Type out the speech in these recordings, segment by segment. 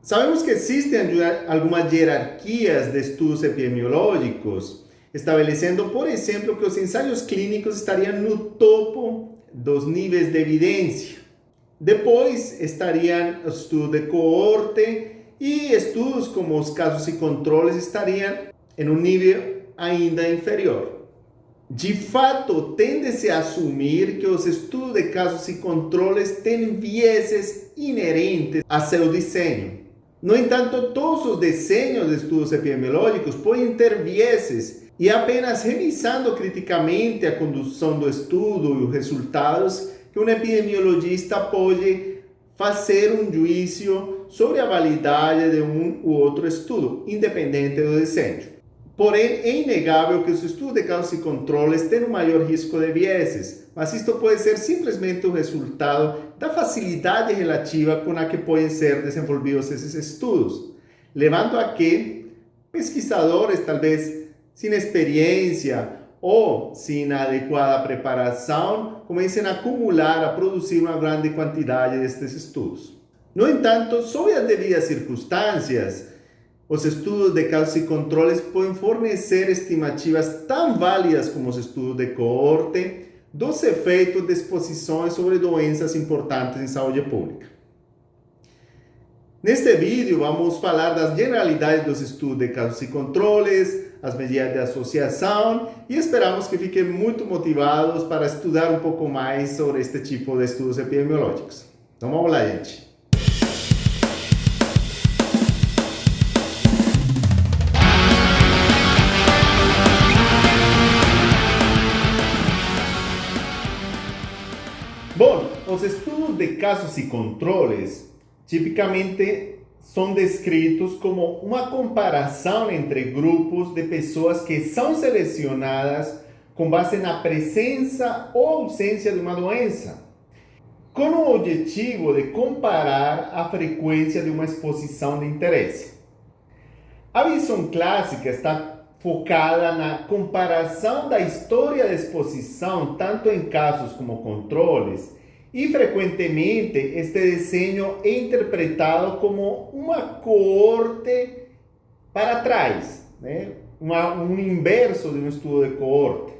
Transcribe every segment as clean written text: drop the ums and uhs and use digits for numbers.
Sabemos que existen algumas hierarquias de estudos epidemiológicos, estabelecendo, por exemplo, que os ensaios clínicos estariam no topo dos níveis de evidência. Depois estariam os estudos de coorte e estudos como os casos e controles estariam em um nível ainda inferior. De fato, tende-se a assumir que os estudos de casos e controles têm vieses inerentes a seu desenho. No entanto, todos os desenhos de estudos epidemiológicos podem ter vieses e apenas revisando criticamente a condução do estudo e os resultados que um epidemiologista pode fazer um juízo sobre a validade de um ou outro estudo, independente do desenho. Porém, é inegável que os estudos de casos e controles têm um maior risco de vieses, mas isto pode ser simplesmente o resultado da facilidade relativa com a que podem ser desenvolvidos esses estudos, levando a que pesquisadores, talvez sem experiência ou sem adequada preparação, comecem a acumular, a produzir uma grande quantidade destes estudos. No entanto, sob as devidas circunstâncias, os estudos de casos e controles podem fornecer estimativas tão válidas como os estudos de coorte dos efeitos de exposições sobre doenças importantes em saúde pública. Neste vídeo, vamos falar das generalidades dos estudos de casos e controles, as medidas de associação e esperamos que fiquem muito motivados para estudar um pouco mais sobre este tipo de estudos epidemiológicos. Então vamos lá, gente. Bom, os estudos de casos e controles tipicamente são descritos como uma comparação entre grupos de pessoas que são selecionadas com base na presença ou ausência de uma doença, com o objetivo de comparar a frequência de uma exposição de interesse. A visão clássica está focada na comparação da história de exposição, tanto em casos como controles, e frequentemente este desenho é interpretado como uma coorte para trás, né? Um inverso de um estudo de coorte.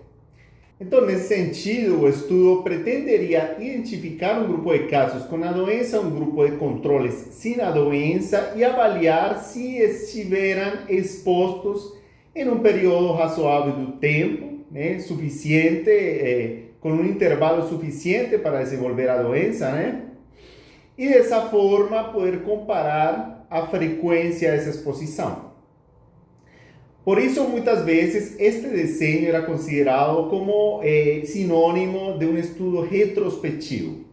Então, nesse sentido, o estudo pretenderia identificar um grupo de casos com a doença, um grupo de controles sem a doença e avaliar se estiveram expostos em um período razoável do tempo, né, suficiente, com um intervalo suficiente para desenvolver a doença, né? E dessa forma poder comparar a frequência dessa exposição. Por isso, muitas vezes, este desenho era considerado como sinônimo de um estudo retrospectivo.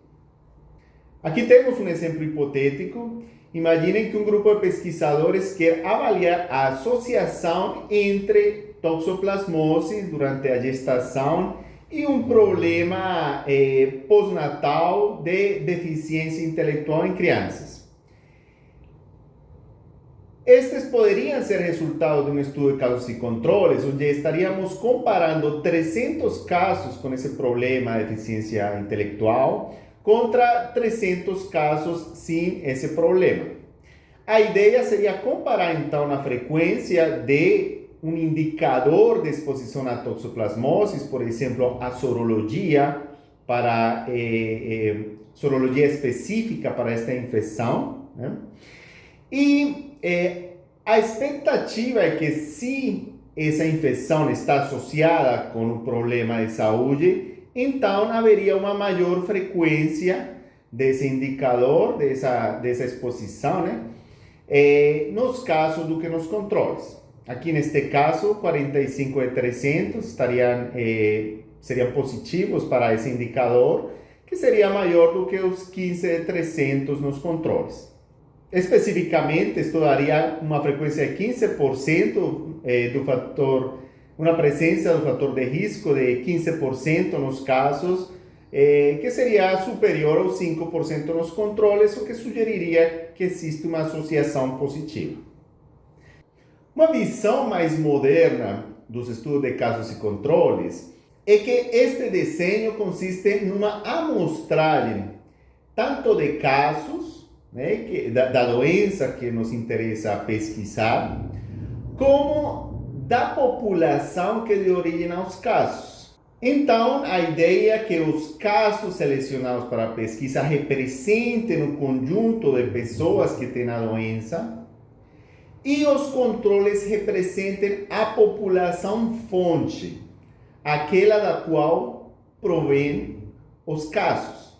Aqui temos um exemplo hipotético. Imaginem que um grupo de pesquisadores quer avaliar a associação entre toxoplasmose durante a gestação e um problema pós-natal de deficiência intelectual em crianças. Estes poderiam ser resultado de um estudo de casos e controles, onde estaríamos comparando 300 casos com esse problema de deficiência intelectual contra 300 casos sem esse problema. A ideia seria comparar, então, a frequência de um indicador de exposição a toxoplasmose, por exemplo, a sorologia, para sorologia específica para esta infecção, né? E a expectativa é que se essa infecção está associada com um problema de saúde, então haveria uma maior frequência desse indicador, dessa exposição, né? Nos casos do que nos controles. Aqui neste caso, 45 de 300 seriam positivos para esse indicador, que seria maior do que os 15 de 300 nos controles. Especificamente, esto daria uma frequência de 15% do fator, uma presença do fator de risco de 15% nos casos, que seria superior aos 5% nos controles, o que sugeriria que existe uma associação positiva. Uma visão mais moderna dos estudos de casos e controles é que este desenho consiste numa amostragem tanto de casos né, da doença que nos interessa pesquisar, como da população que deu origem aos casos. Então, a ideia é que os casos selecionados para a pesquisa representem o conjunto de pessoas que têm a doença e os controles representem a população fonte, aquela da qual provém os casos.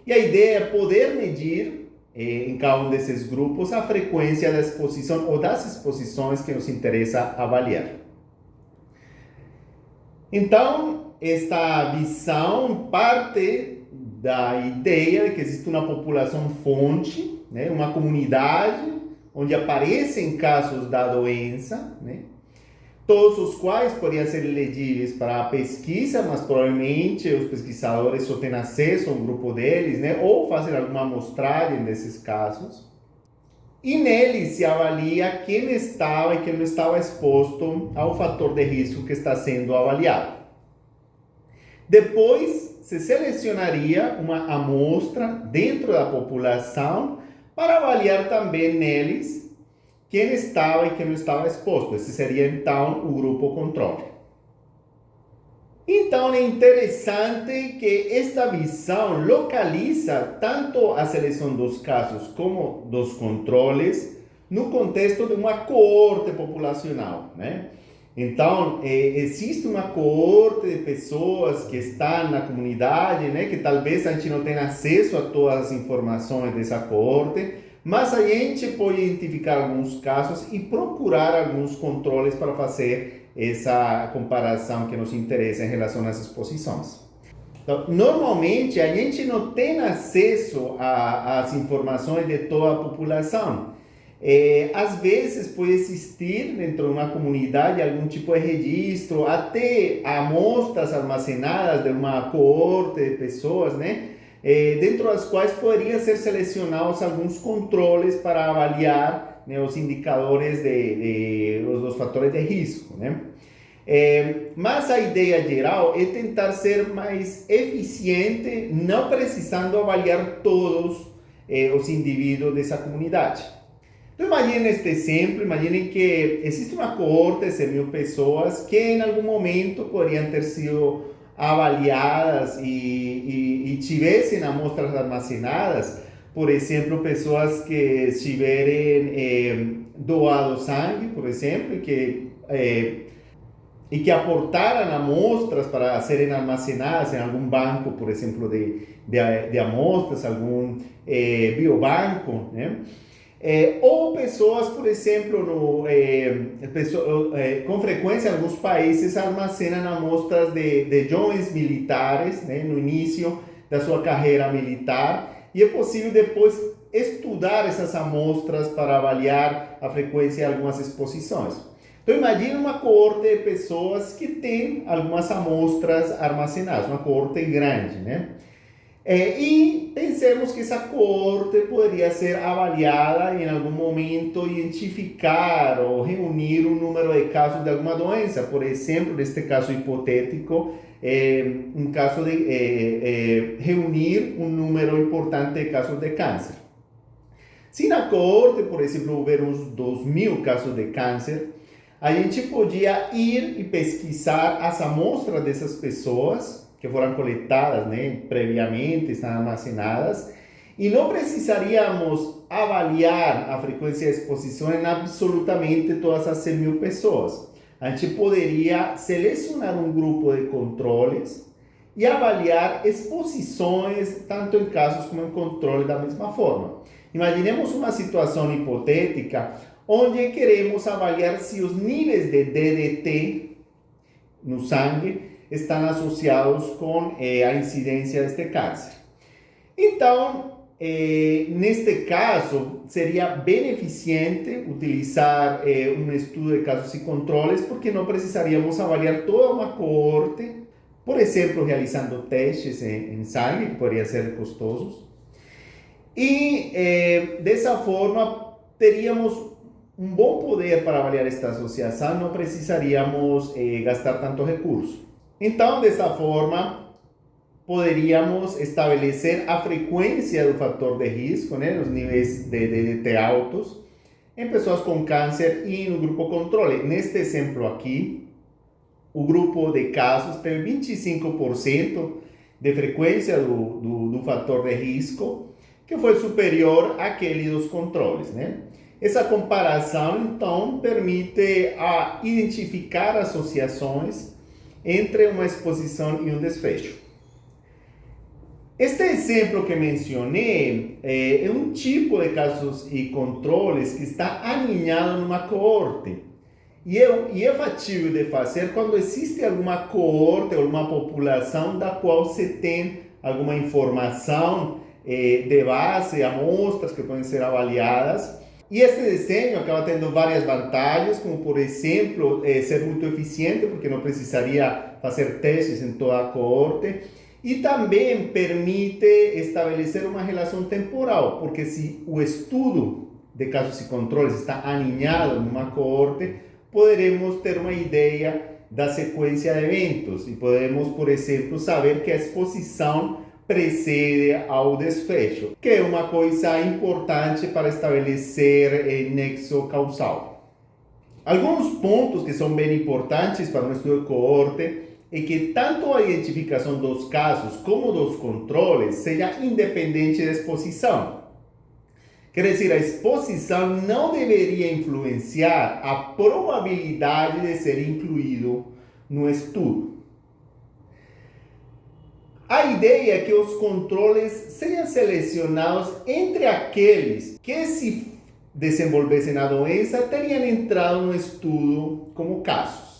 E a ideia é poder medir em cada um desses grupos a frequência da exposição ou das exposições que nos interessa avaliar. Então, esta visão parte da ideia de que existe uma população fonte, né, uma comunidade onde aparecem casos da doença, né, todos os quais poderiam ser elegíveis para a pesquisa, mas provavelmente os pesquisadores só têm acesso a um grupo deles, né, ou fazem alguma amostragem desses casos. E neles se avalia quem estava e quem não estava exposto ao fator de risco que está sendo avaliado. Depois, se selecionaria uma amostra dentro da população para avaliar também neles quem estava e quem não estava exposto. Esse seria, então, o grupo controle. Então, é interessante que esta visão localiza tanto a seleção dos casos como dos controles no contexto de uma coorte populacional, né? Então, existe uma coorte de pessoas que estão na comunidade, né, que talvez a gente não tenha acesso a todas as informações dessa coorte, mas a gente pode identificar alguns casos e procurar alguns controles para fazer essa comparação que nos interessa em relação às exposições. Então, normalmente, a gente não tem acesso às informações de toda a população. Às vezes pode existir dentro de uma comunidade algum tipo de registro, até amostras armazenadas de uma coorte de pessoas, né? Dentro das quais poderiam ser selecionados alguns controles para avaliar, né, os indicadores dos fatores de risco, né? Mas a ideia geral é tentar ser mais eficiente, não precisando avaliar todos os indivíduos dessa comunidade. Então, imaginem este exemplo, imaginem que existe uma coorte de 100.000 pessoas que em algum momento poderiam ter sido avaliadas e tivessem amostras armazenadas, por exemplo, pessoas que tiverem doado sangue, por exemplo, e que aportaram amostras para serem armazenadas em algum banco, por exemplo, de amostras, algum biobanco, né? Ou pessoas, por exemplo, com frequência em alguns países armazenam amostras de jovens militares, né, no início da sua carreira militar, e é possível depois estudar essas amostras para avaliar a frequência de algumas exposições. Então imagine uma coorte de pessoas que tem algumas amostras armazenadas, uma coorte grande, né? E pensemos que essa coorte poderia ser avaliada em algum momento, identificar ou reunir um número de casos de alguma doença. Por exemplo, neste caso hipotético, um caso de reunir um número importante de casos de câncer. Se na coorte, por exemplo, houver uns 2.000 casos de câncer, a gente podia ir e pesquisar as amostras dessas pessoas que foram coletadas, né, previamente, estão armazenadas, e não precisaríamos avaliar a frequência de exposição em absolutamente todas as 100.000 pessoas. A gente poderia selecionar um grupo de controles e avaliar exposições, tanto em casos como em controle, da mesma forma. Imaginemos uma situação hipotética onde queremos avaliar se os níveis de DDT no sangue estão associados com a incidência deste câncer. Então, neste caso, seria beneficente utilizar um estudo de casos e controles, porque não precisaríamos avaliar toda uma coorte, por exemplo, realizando testes em sangue, que poderiam ser custosos. E, dessa forma, teríamos um bom poder para avaliar esta associação, não precisaríamos gastar tanto recurso. Então, dessa forma, poderíamos estabelecer a frequência do fator de risco, né, os níveis de T altos, em pessoas com câncer e no grupo controle. Neste exemplo aqui, o grupo de casos teve 25% de frequência do fator de risco, que foi superior àquele dos controles, né? Essa comparação, então, permite identificar associações entre uma exposição e um desfecho. Este exemplo que mencionei é um tipo de casos e controles que está alinhado numa coorte. E é factível de fazer quando existe alguma coorte ou uma população da qual se tem alguma informação de base, amostras que podem ser avaliadas. E esse desenho acaba tendo várias vantagens, como por exemplo, ser muito eficiente, porque não precisaria fazer testes em toda a coorte. E também permite estabelecer uma relação temporal, porque se o estudo de casos e controles está alinhado numa coorte, poderemos ter uma ideia da sequência de eventos e podemos, por exemplo, saber que a exposição precede ao desfecho, que é uma coisa importante para estabelecer nexo causal. Alguns pontos que são bem importantes para um estudo de coorte é que tanto a identificação dos casos como dos controles seja independente da exposição. Quer dizer, a exposição não deveria influenciar a probabilidade de ser incluído no estudo. A ideia é que os controles sejam selecionados entre aqueles que, se desenvolvessem a doença, teriam entrado no estudo como casos.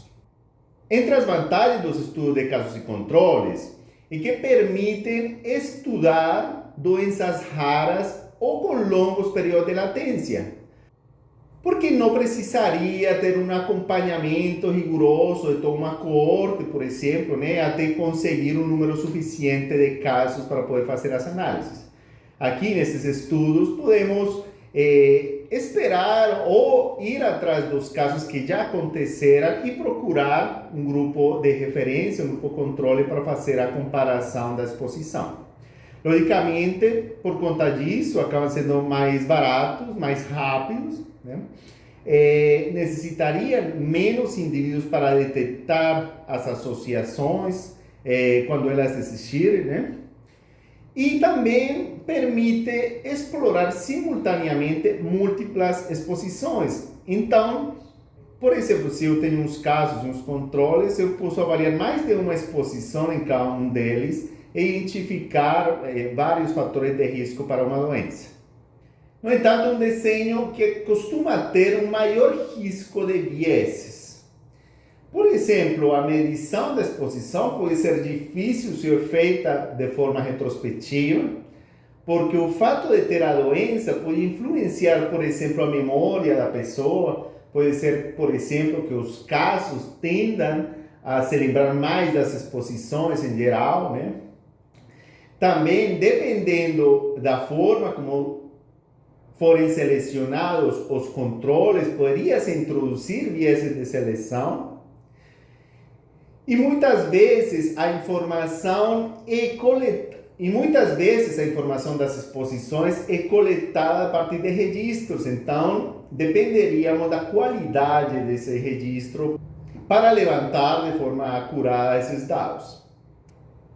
Entre as vantagens dos estudos de casos e controles é que permitem estudar doenças raras ou com longos períodos de latência, porque não precisaria ter um acompanhamento rigoroso de toda uma coorte, por exemplo, né, até conseguir um número suficiente de casos para poder fazer as análises. Aqui, nesses estudos, podemos esperar ou ir atrás dos casos que já aconteceram e procurar um grupo de referência, um grupo controle para fazer a comparação da exposição. Logicamente, por conta disso, acabam sendo mais baratos, mais rápidos, né? Necessitaria menos indivíduos para detectar as associações quando elas existirem, né? E também permite explorar simultaneamente múltiplas exposições. Então, por exemplo, se eu tenho uns casos, uns controles, eu posso avaliar mais de uma exposição em cada um deles e identificar vários fatores de risco para uma doença. No entanto, um desenho que costuma ter um maior risco de vieses. Por exemplo, a medição da exposição pode ser difícil se feita de forma retrospectiva, porque o fato de ter a doença pode influenciar, por exemplo, a memória da pessoa. Pode ser, por exemplo, que os casos tendam a se lembrar mais das exposições em geral, né? Também, dependendo da forma como forem selecionados os controles, poderia-se introduzir vieses de seleção. E muitas vezes a informação das exposições é coletada a partir de registros. Então, dependeríamos da qualidade desse registro para levantar de forma acurada esses dados.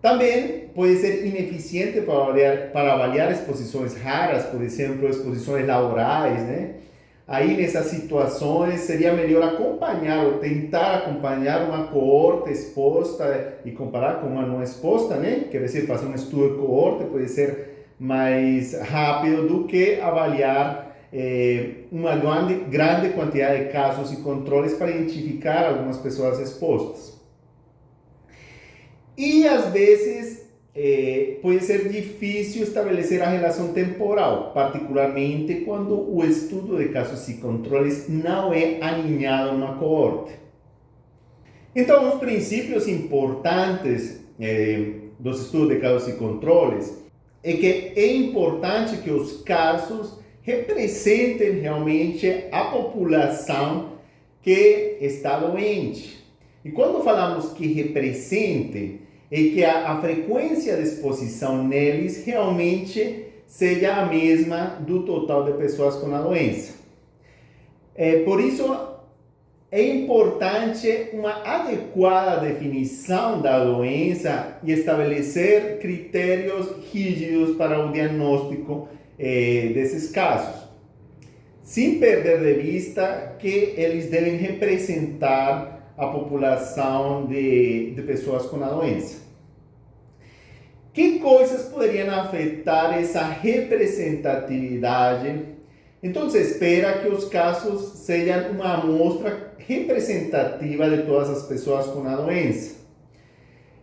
Também pode ser ineficiente para avaliar exposições raras, por exemplo, exposições laborais, né? Aí, nessas situações, seria melhor acompanhar ou tentar acompanhar uma coorte exposta e comparar com uma não exposta, né? Quer dizer, fazer um estudo de coorte pode ser mais rápido do que avaliar uma grande quantidade de casos e controles para identificar algumas pessoas expostas. E, às vezes, pode ser difícil estabelecer a relação temporal, particularmente quando o estudo de casos e controles não é alinhado numa coorte. Então, os princípios importantes dos estudos de casos e controles é que é importante que os casos representem realmente a população que está doente. E quando falamos que represente, e que a frequência de exposição neles realmente seja a mesma do total de pessoas com a doença. Por isso, é importante uma adequada definição da doença e estabelecer critérios rígidos para o diagnóstico desses casos, sem perder de vista que eles devem representar a população de pessoas com a doença. Que coisas poderiam afetar essa representatividade? Então, se espera que os casos sejam uma amostra representativa de todas as pessoas com a doença.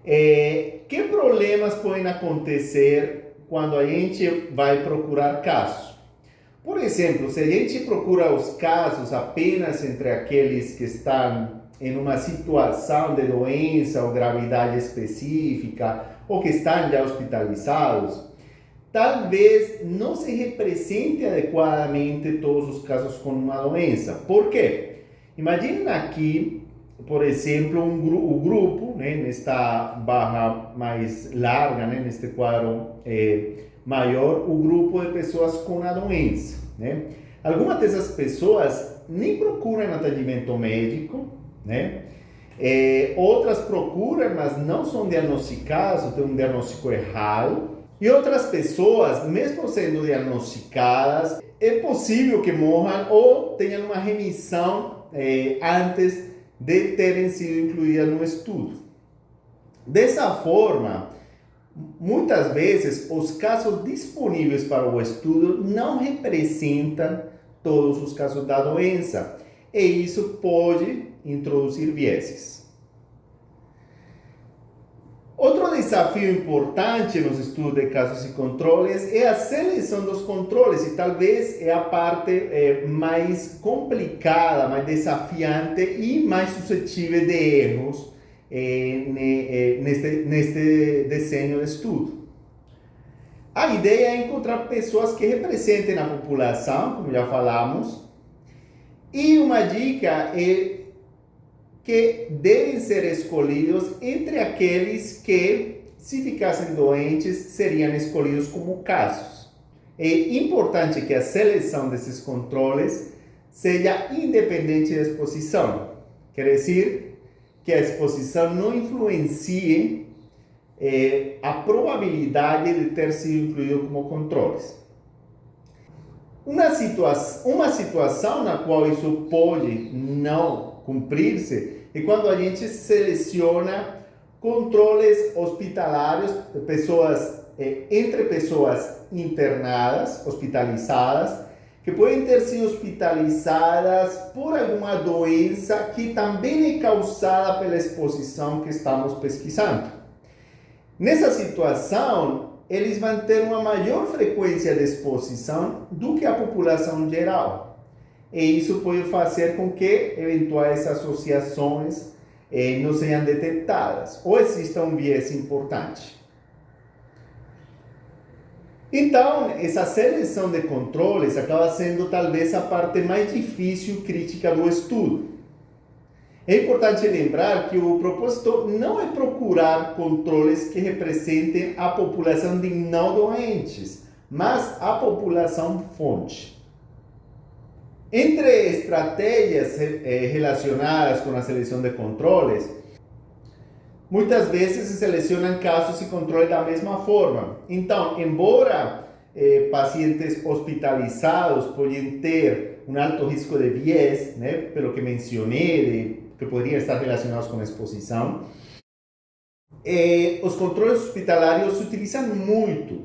Que problemas podem acontecer quando a gente vai procurar casos? Por exemplo, se a gente procura os casos apenas entre aqueles que estão em uma situação de doença ou gravidade específica, ou que estão já hospitalizados, talvez não se represente adequadamente todos os casos com uma doença. Por quê? Imaginem aqui, por exemplo, o grupo, nesta barra mais larga, neste quadro maior, o grupo de pessoas com a doença. Algumas dessas pessoas nem procuram atendimento médico, outras procuram, mas não são diagnosticadas, têm um diagnóstico errado. E outras pessoas, mesmo sendo diagnosticadas, é possível que morram ou tenham uma remissão antes de terem sido incluídas no estudo. Dessa forma, muitas vezes os casos disponíveis para o estudo não representam todos os casos da doença, e isso pode introduzir vieses. Outro desafio importante nos estudos de casos e controles é a seleção dos controles, e talvez é a parte mais complicada, mais desafiante e mais suscetível de erros neste desenho de estudo. A ideia é encontrar pessoas que representem a população, como já falamos, e uma dica é que devem ser escolhidos entre aqueles que, se ficassem doentes, seriam escolhidos como casos. É importante que a seleção desses controles seja independente da exposição. Quer dizer, que a exposição não influencie a probabilidade de ter sido incluído como controles. Uma situação na qual isso pode não cumprir-se é quando a gente seleciona controles hospitalários de pessoas, entre pessoas internadas, hospitalizadas, que podem ter sido hospitalizadas por alguma doença que também é causada pela exposição que estamos pesquisando. Nessa situação, eles vão ter uma maior frequência de exposição do que a população geral. E isso pode fazer com que eventuais associações não sejam detectadas, ou exista um viés importante. Então, essa seleção de controles acaba sendo talvez a parte mais difícil e crítica do estudo. É importante lembrar que o propósito não é procurar controles que representem a população de não doentes, mas a população fonte. Entre estratégias relacionadas com a seleção de controles, muitas vezes se selecionam casos e controles da mesma forma. Então, embora pacientes hospitalizados podem ter um alto risco de viés, pelo que mencionei, que poderiam estar relacionados com a exposição, os controles hospitalários se utilizam muito.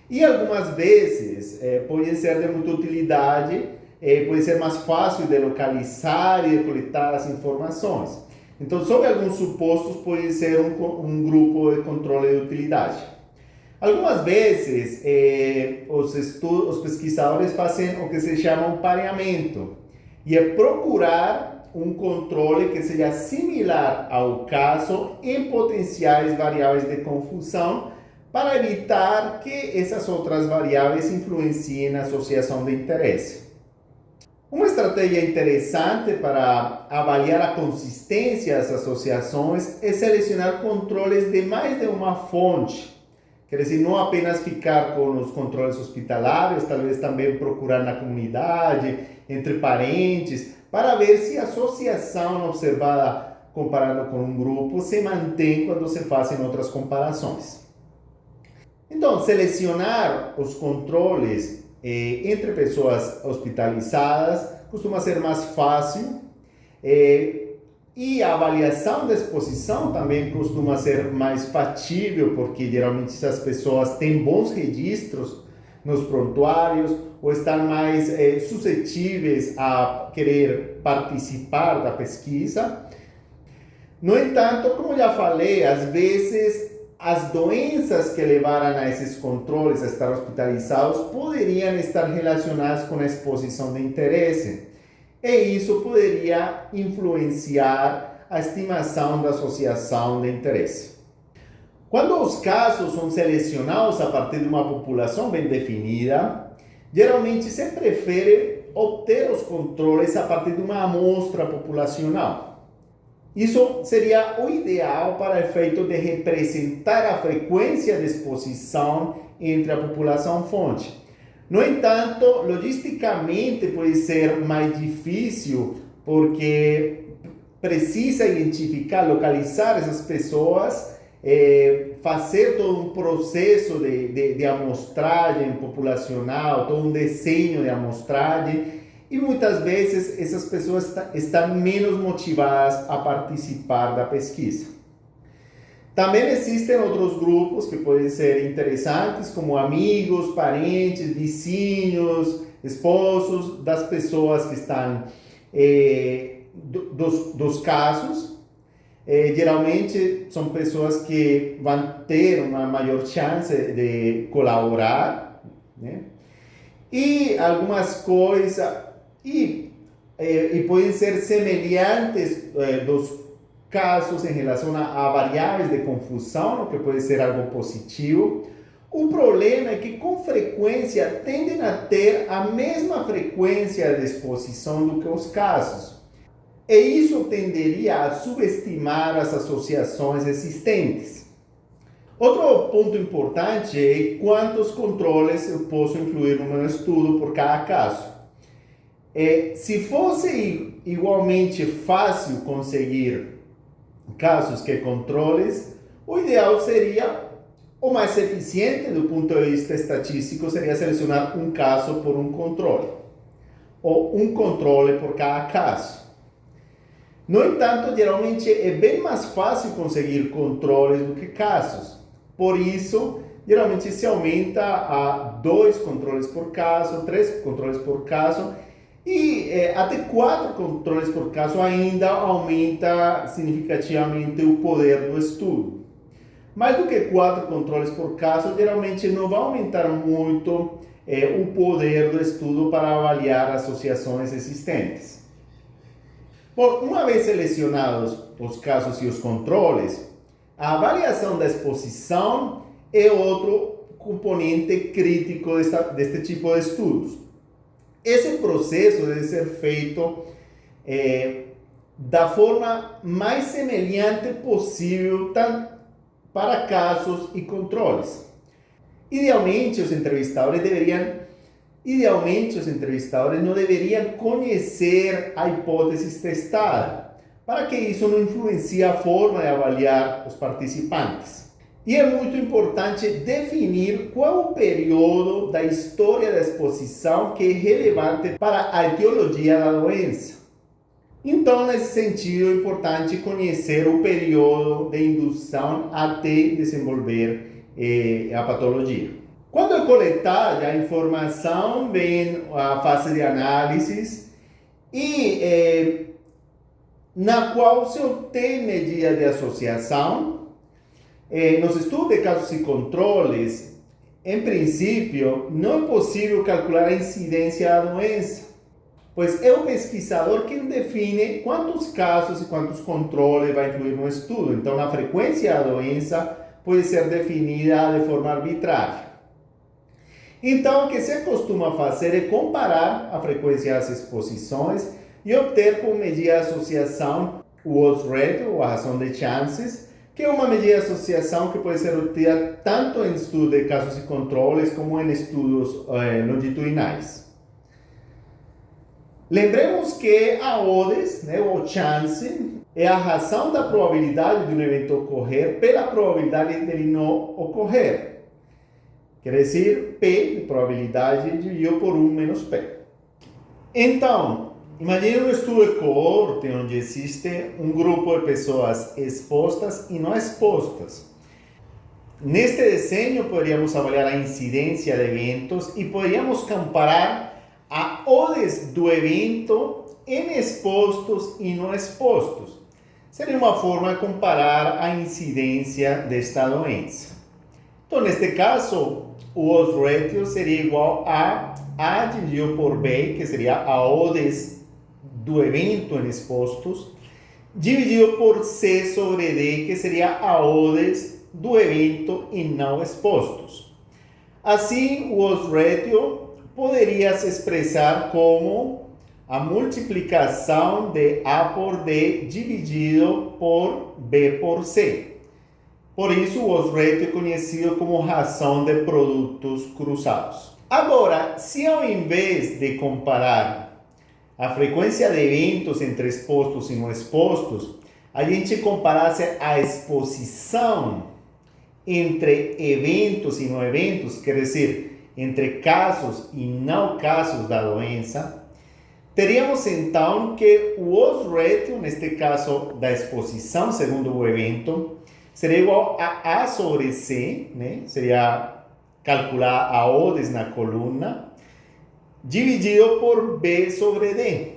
E algumas vezes podem ser de muita utilidade, pode ser mais fácil de localizar e de coletar as informações. Então, sob alguns supostos, pode ser um grupo de controle de utilidade. Algumas vezes, os pesquisadores fazem o que se chama um pareamento, e é procurar um controle que seja similar ao caso em potenciais variáveis de confusão, para evitar que essas outras variáveis influenciem na associação de interesse. Uma estratégia interessante para avaliar a consistência das associações é selecionar controles de mais de uma fonte. Quer dizer, não apenas ficar com os controles hospitalários, talvez também procurar na comunidade, entre parentes, para ver se a associação observada comparado com um grupo se mantém quando se fazem outras comparações. Então, selecionar os controles entre pessoas hospitalizadas costuma ser mais fácil e a avaliação da exposição também costuma ser mais factível, porque geralmente essas pessoas têm bons registros nos prontuários ou estão mais suscetíveis a querer participar da pesquisa. No entanto, como já falei, às vezes as doenças que levaram a esses controles a estar hospitalizados poderiam estar relacionadas com a exposição de interesse. E isso poderia influenciar a estimação da associação de interesse. Quando os casos são selecionados a partir de uma população bem definida, geralmente se prefere obter os controles a partir de uma amostra populacional. Isso seria o ideal para efeito de representar a frequência de exposição entre a população fonte. No entanto, logisticamente pode ser mais difícil porque precisa identificar, localizar essas pessoas, fazer todo um processo de amostragem populacional, todo um desenho de amostragem. E muitas vezes essas pessoas estão menos motivadas a participar da pesquisa. Também existem outros grupos que podem ser interessantes, como amigos, parentes, vizinhos, esposos das pessoas que estão dos casos. Geralmente são pessoas que vão ter uma maior chance de colaborar, né? E algumas coisas e podem ser semelhantes dos casos em relação a variáveis de confusão, o que pode ser algo positivo. O problema é que com frequência tendem a ter a mesma frequência de exposição do que os casos. E isso tenderia a subestimar as associações existentes. Outro ponto importante é quantos controles eu posso incluir no meu estudo por cada caso. Se fosse igualmente fácil conseguir casos que controles, o ideal seria, o mais eficiente do ponto de vista estatístico, seria selecionar um caso por um controle, ou um controle por cada caso. No entanto, geralmente é bem mais fácil conseguir controles do que casos. Por isso, geralmente se aumenta a 2 controles por caso, 3 controles por caso, e até 4 controles por caso ainda aumenta significativamente o poder do estudo. Mais do que 4 controles por caso, geralmente não vai aumentar muito o poder do estudo para avaliar associações existentes. Bom, uma vez selecionados os casos e os controles, a avaliação da exposição é outro componente crítico deste tipo de estudos. Esse processo deve ser feito da forma mais semelhante possível para casos e controles. Idealmente, os entrevistadores não deveriam conhecer a hipótese testada, para que isso não influencie a forma de avaliar os participantes. E é muito importante definir qual o período da história da exposição que é relevante para a etiologia da doença. Então, nesse sentido, é importante conhecer o período de indução até desenvolver a patologia. Quando é coletada a informação, vem a fase de análise e na qual se obtém medida de associação. Nos estudos de casos e controles, em princípio, não é possível calcular a incidência da doença, pois é o pesquisador quem define quantos casos e quantos controles vai incluir no estudo. Então, a frequência da doença pode ser definida de forma arbitrária. Então, o que se costuma fazer é comparar a frequência das exposições e obter por medida de associação o odds ratio, ou a razão de chances, que é uma medida de associação que pode ser obtida tanto em estudos de casos e controles como em estudos longitudinais. Lembremos que a odds, ou chance, é a razão da probabilidade de um evento ocorrer pela probabilidade dele não ocorrer. Quer dizer, P de probabilidade dividido por 1 menos P. Então, imagine um estudo de coorte onde existe um grupo de pessoas expostas e não expostas. Neste desenho, poderíamos avaliar a incidência de eventos e poderíamos comparar a odds do evento em expostos e não expostos. Seria uma forma de comparar a incidência desta doença. Então, neste caso, o odds ratio seria igual a A dividido por B, que seria a odds do evento em expostos, dividido por C sobre D, que seria a odds do evento em não expostos. Assim, o odds ratio poderia se expressar como a multiplicação de A por D dividido por B por C. Por isso, o odds ratio é conhecido como razão de produtos cruzados. Agora, se ao invés de comparar a frequência de eventos entre expostos e não expostos, a gente comparasse a exposição entre eventos e não eventos, quer dizer, entre casos e não casos da doença, teríamos então que o odds ratio, neste caso da exposição segundo o evento, seria igual a A sobre C, né? Seria calcular a odds na coluna, dividido por B sobre D.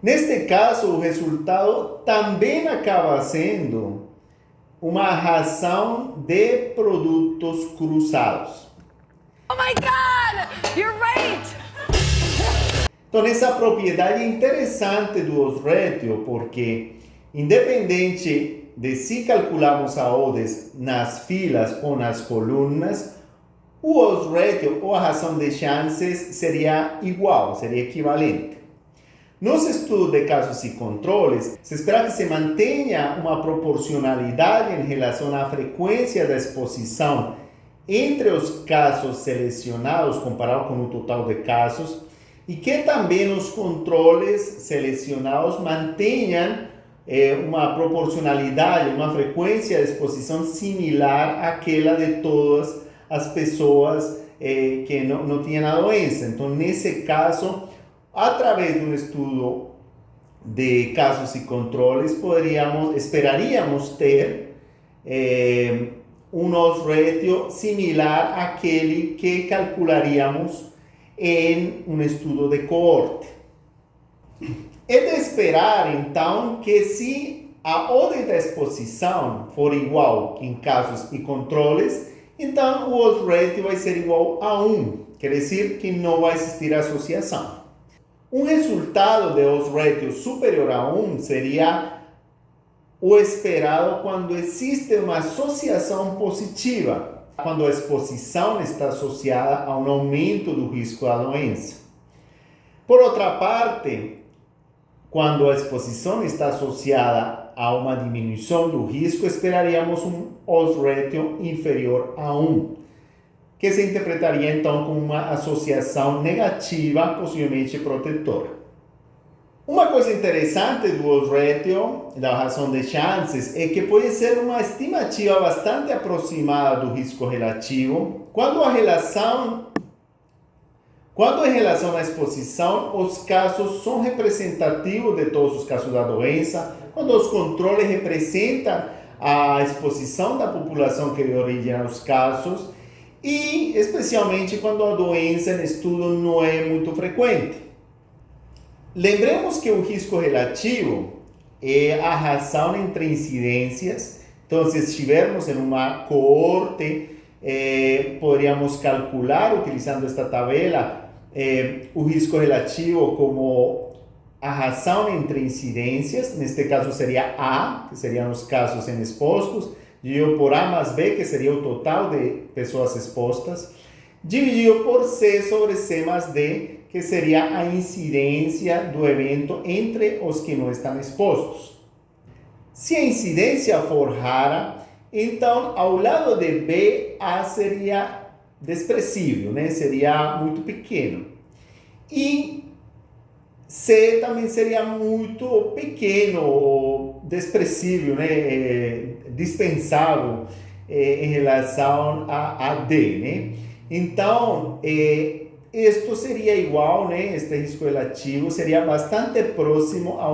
Neste caso, o resultado também acaba sendo uma razão de produtos cruzados. Oh my God! You're right! Então, essa propriedade é interessante do odds ratio, porque independente de se calculamos a odds nas filas ou nas colunas, o odds ratio ou a razão de chances seria igual, seria equivalente. Nos estudos de casos e controles, se espera que se mantenha uma proporcionalidade em relação à frequência da exposição entre os casos selecionados comparado com o total de casos e que também os controles selecionados mantenham uma proporcionalidade, uma frequência de exposição similar àquela de todas as pessoas que não tinham a doença. Então, nesse caso, através de um estudo de casos e controles, esperaríamos ter um odds ratio similar àquele que calcularíamos em um estudo de coorte. É de esperar, então, que se a odds da exposição for igual em casos e controles, então o odds ratio vai ser igual a 1, quer dizer que não vai existir associação. Um resultado de odds ratio superior a 1 seria o esperado quando existe uma associação positiva, quando a exposição está associada a um aumento do risco da doença. Por outra parte, quando a exposição está associada a uma diminuição do risco, esperaríamos um odds ratio inferior a 1, que se interpretaria então como uma associação negativa, possivelmente protetora. Uma coisa interessante do odds ratio, da razão de chances, é que pode ser uma estimativa bastante aproximada do risco relativo, quando em relação à exposição, os casos são representativos de todos os casos da doença, quando os controles representam a exposição da população que deu origem aos casos, e especialmente quando a doença em estudo não é muito frequente. Lembremos que o risco relativo é a razão entre incidências. Então, se estivermos em uma coorte, poderíamos calcular, utilizando esta tabela, o risco relativo como a razão entre incidências, neste caso seria A, que seriam os casos expostos, dividido por A mais B, que seria o total de pessoas expostas, dividido por C sobre C mais D, que seria a incidência do evento entre os que não estão expostos. Se a incidência for rara, então ao lado de B, A seria desprezível, né? Seria muito pequeno. E C também seria muito pequeno, ou desprezível, né? Dispensável em relação a D, né? Então, isto seria igual, né? Este risco relativo seria bastante próximo a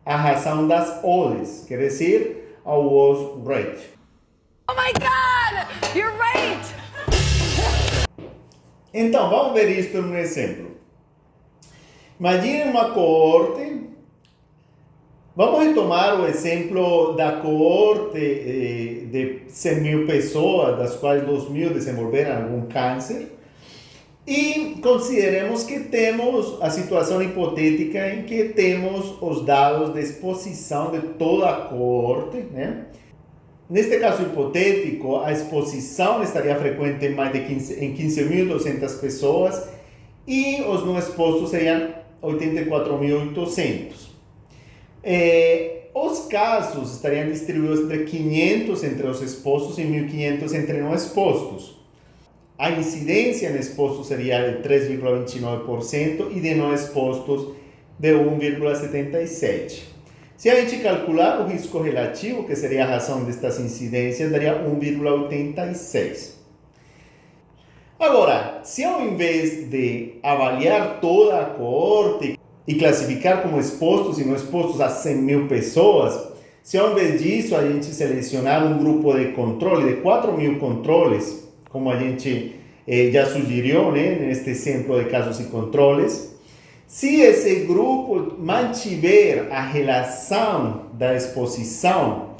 a razão das odds, quer dizer, ao odds rate. Oh my God! You're right! Então, vamos ver isto em um exemplo. Imagine uma coorte. Vamos retomar o exemplo da coorte de 100 mil pessoas, das quais 2.000 desenvolveram algum câncer. E consideremos que temos a situação hipotética em que temos os dados de exposição de toda a coorte, né? Neste caso hipotético, a exposição estaria frequente em mais de 15.200 pessoas e os não expostos seriam 84.800. Os casos estariam distribuídos entre 500 entre os expostos e 1.500 entre não expostos. A incidência em expostos seria de 3,29% e de não expostos de 1,77%. Se a gente calcular o risco relativo, que seria a razão destas incidências, daria 1,86. Agora, se ao invés de avaliar toda a coorte e classificar como expostos e não expostos a 100 mil pessoas, se ao invés disso a gente selecionar um grupo de controle, de 4.000 controles, como a gente já sugeriu, né, neste exemplo de casos e controles, se esse grupo mantiver a relação da exposição,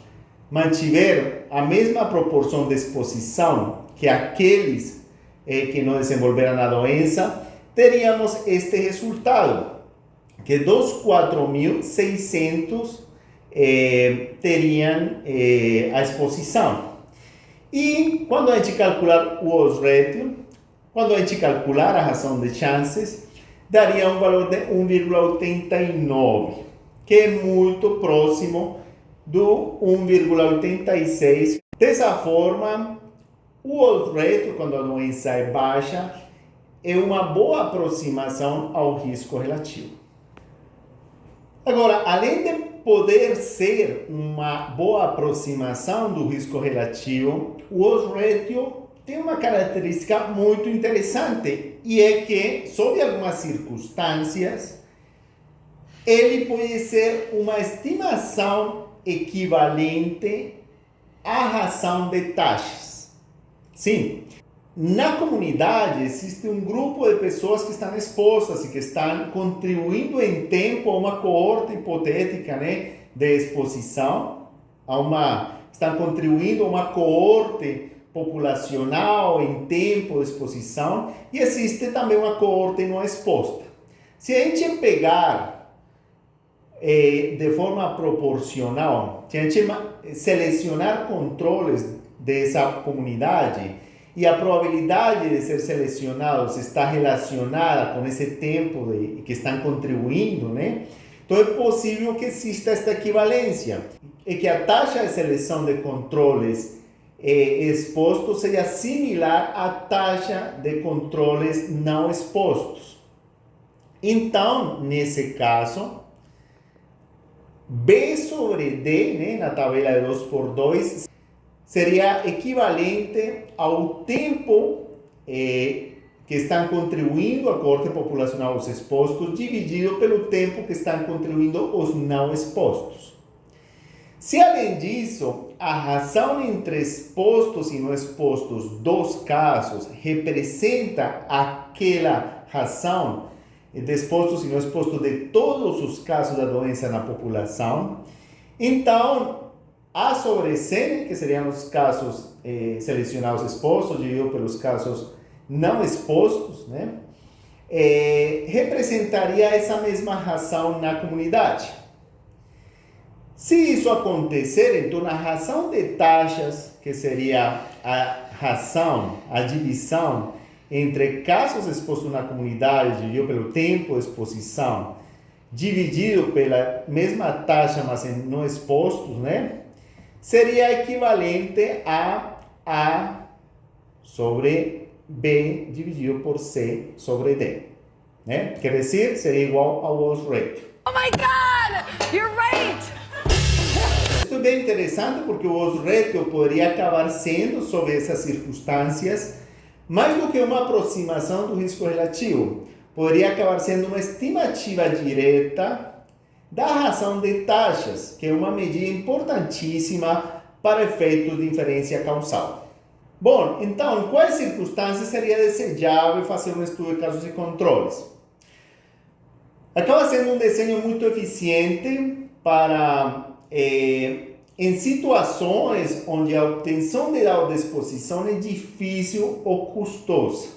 mantiver a mesma proporção de exposição que aqueles que não desenvolveram a doença, teríamos este resultado, que dos 4.600 teriam a exposição. E quando a gente calcular o odds ratio, quando a gente calcular a razão de chances, daria um valor de 1,89, que é muito próximo do 1,86. Dessa forma, o odds ratio, quando a doença é baixa, é uma boa aproximação ao risco relativo. Agora, além de poder ser uma boa aproximação do risco relativo, o odds ratio tem uma característica muito interessante, e é que, sob algumas circunstâncias, ele pode ser uma estimação equivalente à razão de taxas. Sim, na comunidade existe um grupo de pessoas que estão expostas e que estão contribuindo em tempo a uma coorte hipotética, né, de exposição, estão contribuindo a uma coorte populacional em tempo de exposição, e existe também uma coorte não exposta. Se a gente pegar de forma proporcional, se a gente selecionar controles dessa comunidade, e a probabilidade de ser selecionados está relacionada com esse tempo que estão contribuindo, né? Então é possível que exista esta equivalência, e que a taxa de seleção de controles expostos seja similar à taxa de controles não expostos. Então, nesse caso, B sobre D, né, na tabela de 2x2, seria equivalente ao tempo que estão contribuindo a coorte populacional os expostos, dividido pelo tempo que estão contribuindo os não expostos. Se, além disso, a razão entre expostos e não expostos dos casos representa aquela razão de expostos e não expostos de todos os casos da doença na população, então A sobre C, que seriam os casos selecionados expostos, dividido pelos casos não expostos, né, representaria essa mesma razão na comunidade. Se isso acontecer, então a razão de taxas, que seria a razão, a divisão entre casos expostos na comunidade, dividido pelo tempo de exposição, dividido pela mesma taxa, mas não expostos, né? Seria equivalente a A sobre B dividido por C sobre D, né? Quer dizer, seria igual ao odds ratio. Oh my God! You're right! Isso é bem interessante porque o odds ratio poderia acabar sendo, sob essas circunstâncias, mais do que uma aproximação do risco relativo. Poderia acabar sendo uma estimativa direta da razão de taxas, que é uma medida importantíssima para efeitos de inferência causal. Bom, então, em quais circunstâncias seria desejável fazer um estudo de casos e controles? Acaba sendo um desenho muito eficiente para, em situações onde a obtenção de dados de exposição é difícil ou custosa.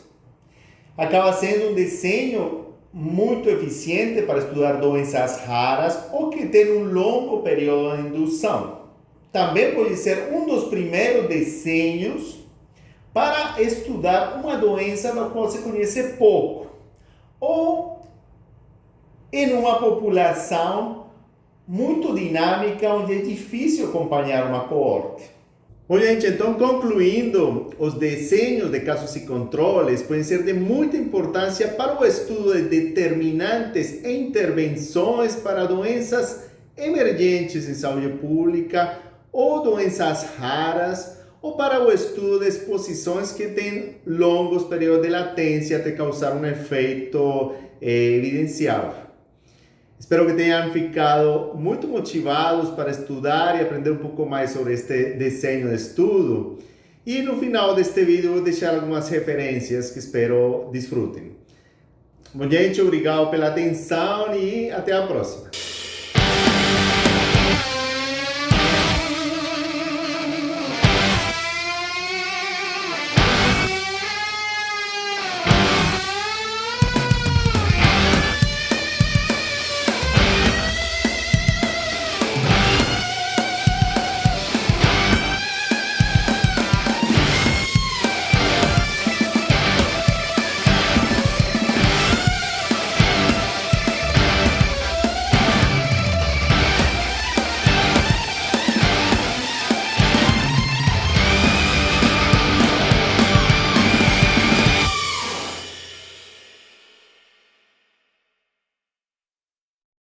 Acaba sendo um desenho muito eficiente para estudar doenças raras ou que têm um longo período de indução. Também pode ser um dos primeiros desenhos para estudar uma doença da qual se conhece pouco, ou em uma população muito dinâmica, onde é difícil acompanhar uma coorte. Bom, gente, então, concluindo, os desenhos de casos e controles podem ser de muita importância para o estudo de determinantes e intervenções para doenças emergentes em saúde pública ou doenças raras, ou para o estudo de exposições que têm longos períodos de latência até causar um efeito evidenciável. Espero que tenham ficado muito motivados para estudar e aprender um pouco mais sobre este desenho de estudo. E no final deste vídeo vou deixar algumas referências que espero desfrutem. Bom, gente, obrigado pela atenção e até a próxima.